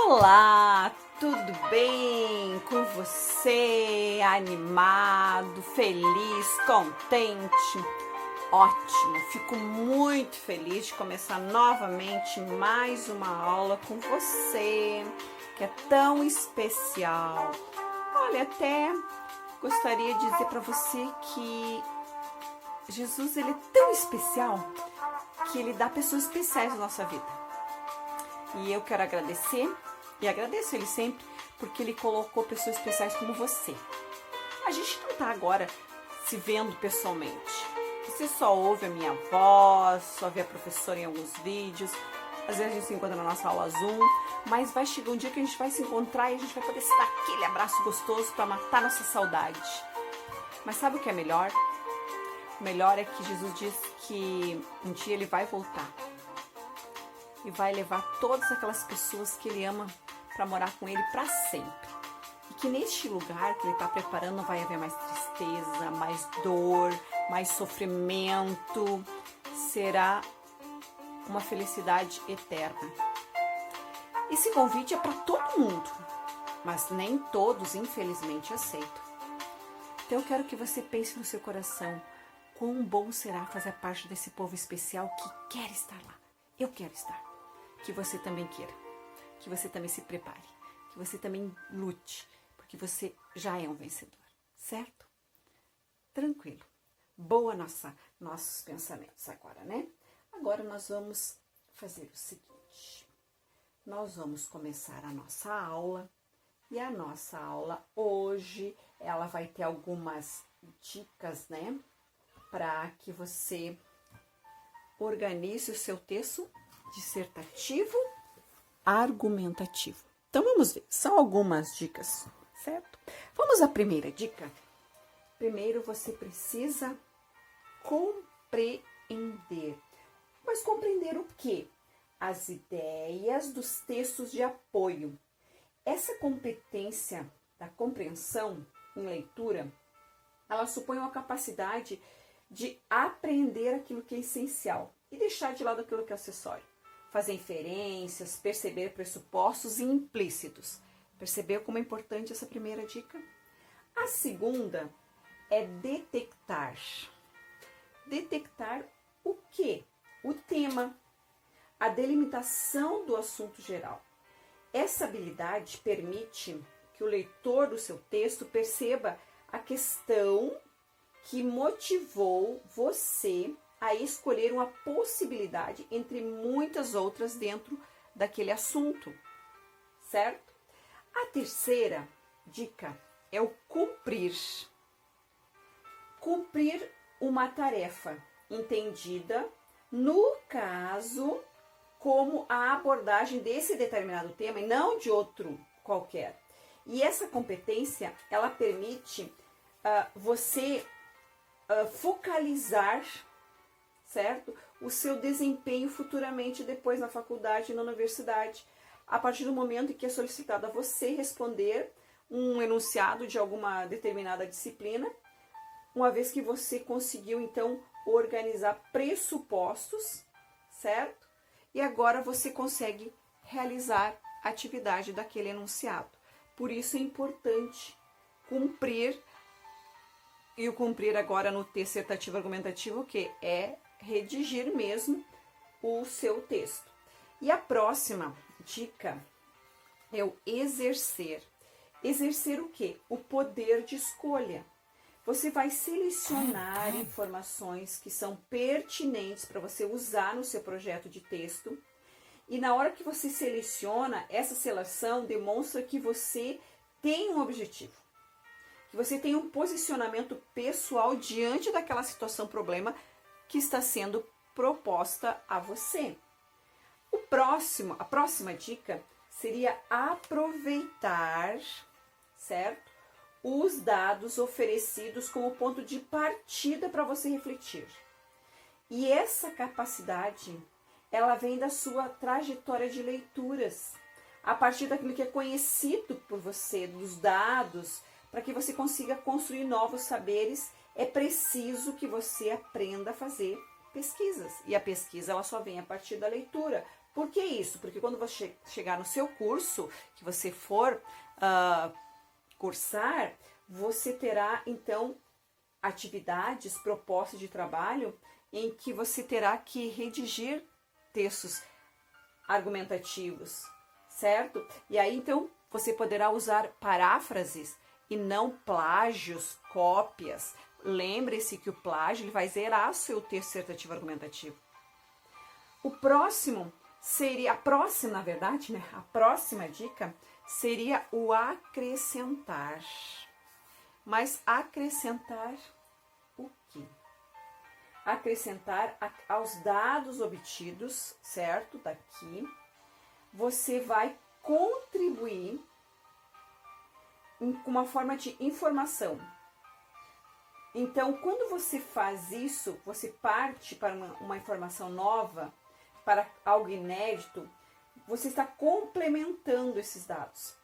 Olá, tudo bem com você? Animado, feliz, contente? Ótimo, fico muito feliz de começar novamente mais uma aula com você, que é tão especial. Olha, até gostaria de dizer para você que Jesus, ele é tão especial que ele dá pessoas especiais na nossa vida. E eu quero agradecer, e agradeço ele sempre, porque ele colocou pessoas especiais como você. A gente não está agora se vendo pessoalmente. Você só ouve a minha voz, só vê a professora em alguns vídeos. Às vezes a gente se encontra na nossa aula Zoom, mas vai chegar um dia que a gente vai se encontrar e a gente vai poder se dar aquele abraço gostoso para matar nossa saudade. Mas sabe o que é melhor? O melhor é que Jesus diz que um dia ele vai voltar e vai levar todas aquelas pessoas que ele ama para morar com ele para sempre. E que neste lugar que ele está preparando não vai haver mais tristeza, mais dor, mais sofrimento. Será uma felicidade eterna. Esse convite é para todo mundo, mas nem todos, infelizmente, aceitam. Então eu quero que você pense no seu coração, quão bom será fazer parte desse povo especial que quer estar lá. Eu quero estar. Que você também queira. Que você também se prepare. Que você também lute. Porque você já é um vencedor. Certo? Tranquilo. Boa nossos pensamentos agora, né? Agora nós vamos fazer o seguinte. Nós vamos começar a nossa aula. E a nossa aula hoje, ela vai ter algumas dicas, né? Para que você organize o seu texto dissertativo argumentativo. Então vamos ver, são algumas dicas, certo? Vamos à primeira dica. Primeiro você precisa compreender. Mas compreender o quê? As ideias dos textos de apoio. Essa competência da compreensão em leitura, ela supõe uma capacidade de aprender aquilo que é essencial e deixar de lado aquilo que é acessório. Fazer inferências, perceber pressupostos implícitos. Percebeu como é importante essa primeira dica? A segunda é detectar. Detectar o quê? O tema, a delimitação do assunto geral. Essa habilidade permite que o leitor do seu texto perceba a questão que motivou você a escolher uma possibilidade entre muitas outras dentro daquele assunto, certo? A terceira dica é o cumprir. Cumprir uma tarefa entendida, no caso, como a abordagem desse determinado tema e não de outro qualquer. E essa competência, ela permite você focalizar, certo? O seu desempenho futuramente depois na faculdade e na universidade, a partir do momento em que é solicitado a você responder um enunciado de alguma determinada disciplina, uma vez que você conseguiu, então, organizar pressupostos, certo? E agora você consegue realizar a atividade daquele enunciado. Por isso é importante cumprir, e o cumprir agora no texto dissertativo argumentativo, que é redigir mesmo o seu texto. E a próxima dica é o exercer. Exercer o quê? O poder de escolha. Você vai selecionar informações que são pertinentes para você usar no seu projeto de texto. E na hora que você seleciona, essa seleção demonstra que você tem um objetivo. Que você tem um posicionamento pessoal diante daquela situação, problema que está sendo proposta a você. A próxima dica seria aproveitar, certo? Os dados oferecidos como ponto de partida para você refletir. E essa capacidade, ela vem da sua trajetória de leituras, a partir daquilo que é conhecido por você, dos dados, para que você consiga construir novos saberes, é preciso que você aprenda a fazer pesquisas. E a pesquisa ela só vem a partir da leitura. Por que isso? Porque quando você chegar no seu curso, que você for cursar, você terá então atividades, propostas de trabalho em que você terá que redigir textos argumentativos, certo? E aí então você poderá usar paráfrases e não plágios, cópias. Lembre-se que o plágio ele vai zerar seu texto dissertativo argumentativo. O próximo seria, a próxima dica seria o acrescentar. Mas acrescentar o quê? Acrescentar aos dados obtidos, certo? Daqui, você vai contribuir com uma forma de informação. Então, quando você faz isso, você parte para uma informação nova, para algo inédito, você está complementando esses dados.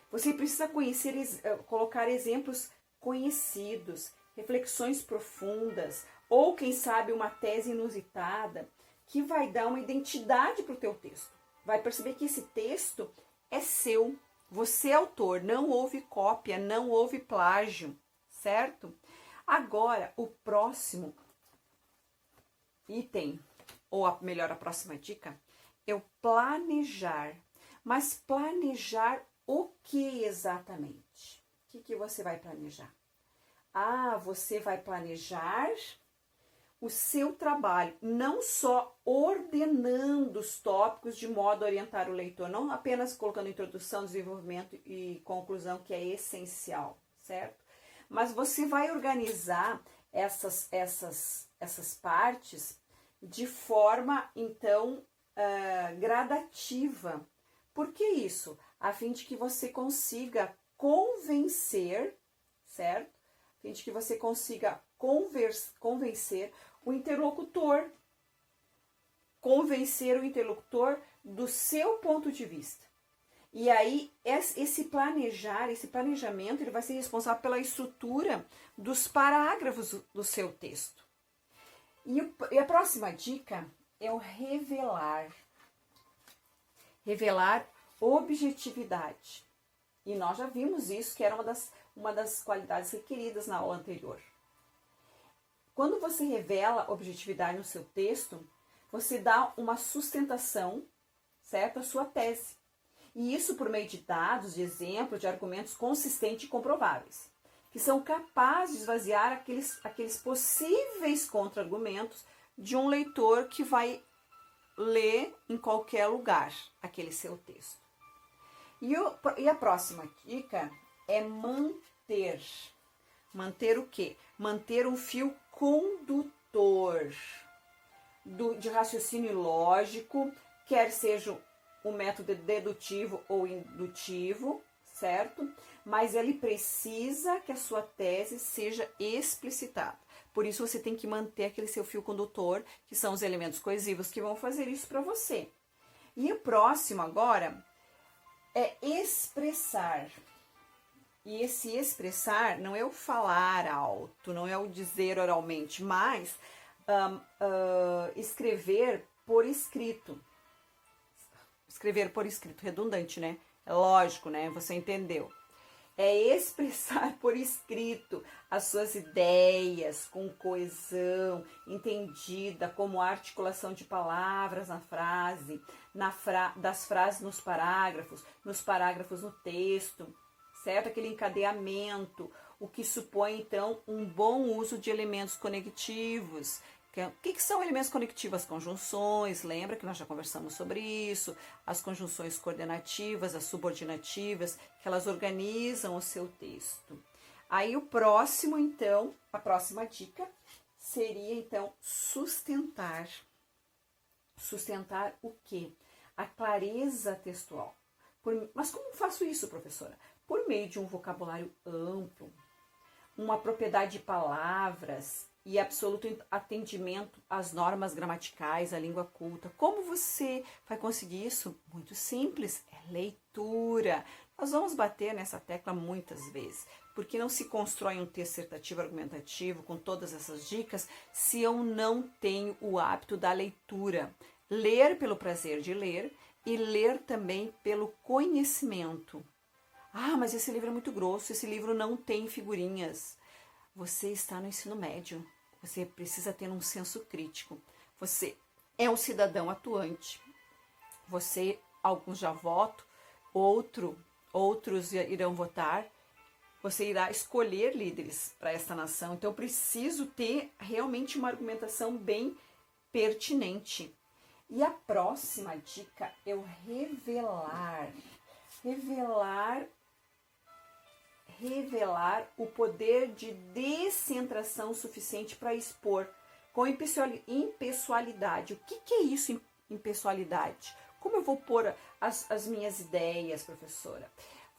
Você precisa colocar exemplos conhecidos, reflexões profundas, ou quem sabe uma tese inusitada, que vai dar uma identidade para o teu texto. Vai perceber que esse texto é seu, você é autor, não houve cópia, não houve plágio, certo? Agora, o próximo item, ou melhor, a próxima dica, é o planejar. Mas planejar o que exatamente? O que você vai planejar? Você vai planejar o seu trabalho, não só ordenando os tópicos de modo a orientar o leitor, não apenas colocando introdução, desenvolvimento e conclusão, que é essencial, certo? Mas você vai organizar essas partes de forma, então, gradativa. Por que isso? A fim de que você consiga convencer, certo? A fim de que você consiga convencer o interlocutor. Convencer o interlocutor do seu ponto de vista. E aí, esse planejamento, ele vai ser responsável pela estrutura dos parágrafos do seu texto. E a próxima dica é o revelar. Revelar objetividade. E nós já vimos isso, que era uma das qualidades requeridas na aula anterior. Quando você revela objetividade no seu texto, você dá uma sustentação, certo, à sua tese. E isso por meio de dados, de exemplos, de argumentos consistentes e comprováveis, que são capazes de esvaziar aqueles possíveis contra-argumentos de um leitor que vai ler em qualquer lugar aquele seu texto. E a próxima dica é manter. Manter o quê? Manter um fio condutor de raciocínio lógico, quer seja o método dedutivo ou indutivo, certo? Mas ele precisa que a sua tese seja explicitada. Por isso você tem que manter aquele seu fio condutor, que são os elementos coesivos que vão fazer isso para você. E o próximo agora é expressar. E esse expressar não é o falar alto, não é o dizer oralmente, mas escrever por escrito. Escrever por escrito, redundante, né? É lógico, né? Você entendeu. É expressar por escrito as suas ideias com coesão, entendida, como a articulação de palavras na frase, das frases nos parágrafos no texto, certo? Aquele encadeamento, o que supõe, então, um bom uso de elementos conectivos. O que são elementos conectivos? As conjunções, lembra que nós já conversamos sobre isso, as conjunções coordenativas, as subordinativas, que elas organizam o seu texto. Aí o próximo, então, a próxima dica seria, então, sustentar. Sustentar o quê? A clareza textual. Mas como faço isso, professora? Por meio de um vocabulário amplo, uma propriedade de palavras e absoluto atendimento às normas gramaticais, à língua culta. Como você vai conseguir isso? Muito simples, é leitura. Nós vamos bater nessa tecla muitas vezes, porque não se constrói um texto dissertativo argumentativo com todas essas dicas se eu não tenho o hábito da leitura. Ler pelo prazer de ler e ler também pelo conhecimento. Ah, mas esse livro é muito grosso, esse livro não tem figurinhas. Você está no ensino médio, você precisa ter um senso crítico. Você é um cidadão atuante. Você, alguns já votam, outros irão votar. Você irá escolher líderes para esta nação. Então, eu preciso ter realmente uma argumentação bem pertinente. E a próxima dica é o revelar o poder de descentração suficiente para expor com impessoalidade. O que é isso, impessoalidade? Como eu vou pôr as minhas ideias, professora?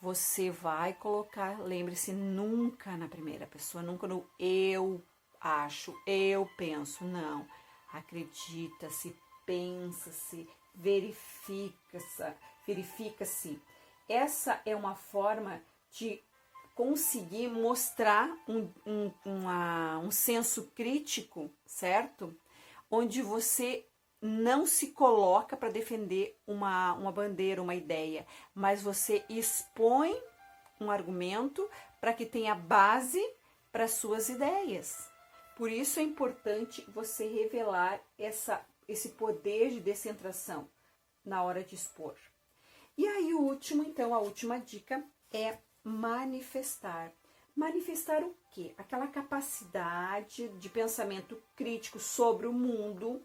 Você vai colocar, lembre-se, nunca na primeira pessoa, nunca no eu acho, eu penso, não. Acredita-se, pensa-se, verifica-se. Essa é uma forma de conseguir mostrar um senso crítico, certo? Onde você não se coloca para defender uma bandeira, uma ideia, mas você expõe um argumento para que tenha base para suas ideias. Por isso é importante você revelar esse poder de descentração na hora de expor. E aí a última dica é manifestar. Manifestar o quê? Aquela capacidade de pensamento crítico sobre o mundo,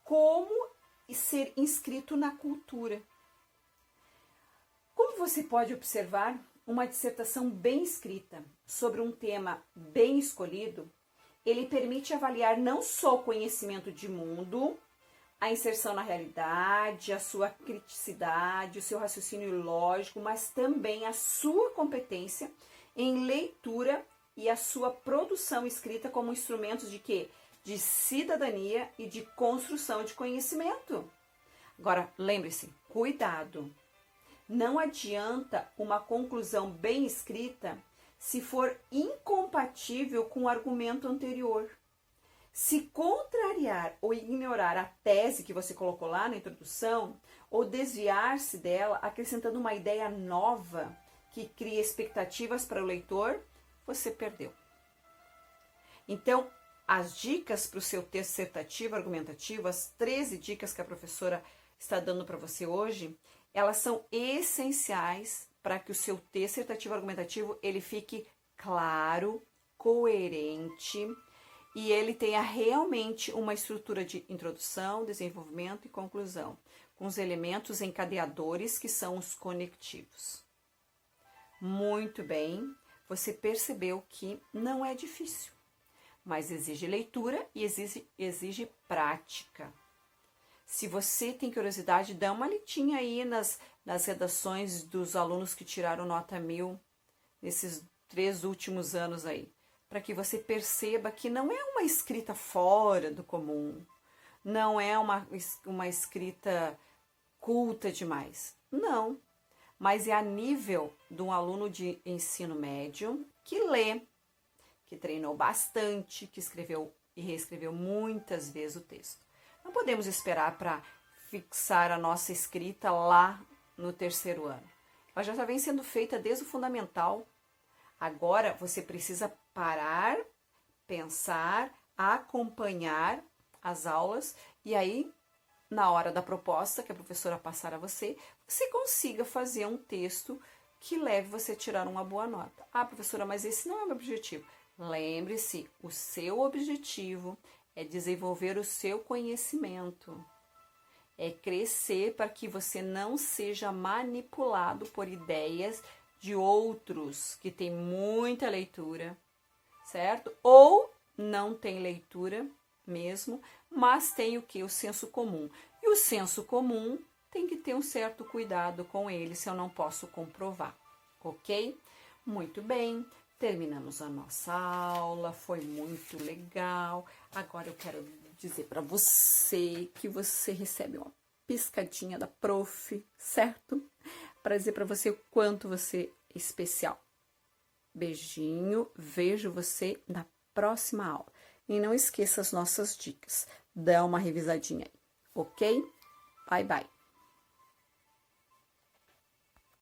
como ser inscrito na cultura. Como você pode observar, uma dissertação bem escrita sobre um tema bem escolhido, ele permite avaliar não só o conhecimento de mundo, a inserção na realidade, a sua criticidade, o seu raciocínio lógico, mas também a sua competência em leitura e a sua produção escrita como instrumentos de quê? De cidadania e de construção de conhecimento. Agora, lembre-se, cuidado. Não adianta uma conclusão bem escrita se for incompatível com o argumento anterior. Se contrariar ou ignorar a tese que você colocou lá na introdução, ou desviar-se dela, acrescentando uma ideia nova que cria expectativas para o leitor, você perdeu. Então, as dicas para o seu texto dissertativo, argumentativo, as 13 dicas que a professora está dando para você hoje, elas são essenciais para que o seu texto dissertativo, argumentativo, ele fique claro, coerente, e ele tenha realmente uma estrutura de introdução, desenvolvimento e conclusão, com os elementos encadeadores que são os conectivos. Muito bem, você percebeu que não é difícil, mas exige leitura e exige prática. Se você tem curiosidade, dá uma lidinha aí nas redações dos alunos que tiraram nota 1000 nesses 3 últimos anos aí, para que você perceba que não é uma escrita fora do comum, não é uma escrita culta demais, não, mas é a nível de um aluno de ensino médio que lê, que treinou bastante, que escreveu e reescreveu muitas vezes o texto. Não podemos esperar para fixar a nossa escrita lá no 3º ano. Ela já vem sendo feita desde o fundamental. Agora você precisa parar, pensar, acompanhar as aulas e aí, na hora da proposta que a professora passar a você, você consiga fazer um texto que leve você a tirar uma boa nota. Ah, professora, mas esse não é o meu objetivo. Lembre-se, o seu objetivo é desenvolver o seu conhecimento, é crescer para que você não seja manipulado por ideias de outros que têm muita leitura, certo? Ou não tem leitura mesmo, mas tem o que? O senso comum. E o senso comum tem que ter um certo cuidado com ele, se eu não posso comprovar, ok? Muito bem, terminamos a nossa aula, foi muito legal. Agora eu quero dizer para você que você recebe uma piscadinha da prof, certo? para dizer para você o quanto você é especial. Beijinho, vejo você na próxima aula. E não esqueça as nossas dicas. Dá uma revisadinha aí, ok? Bye, bye.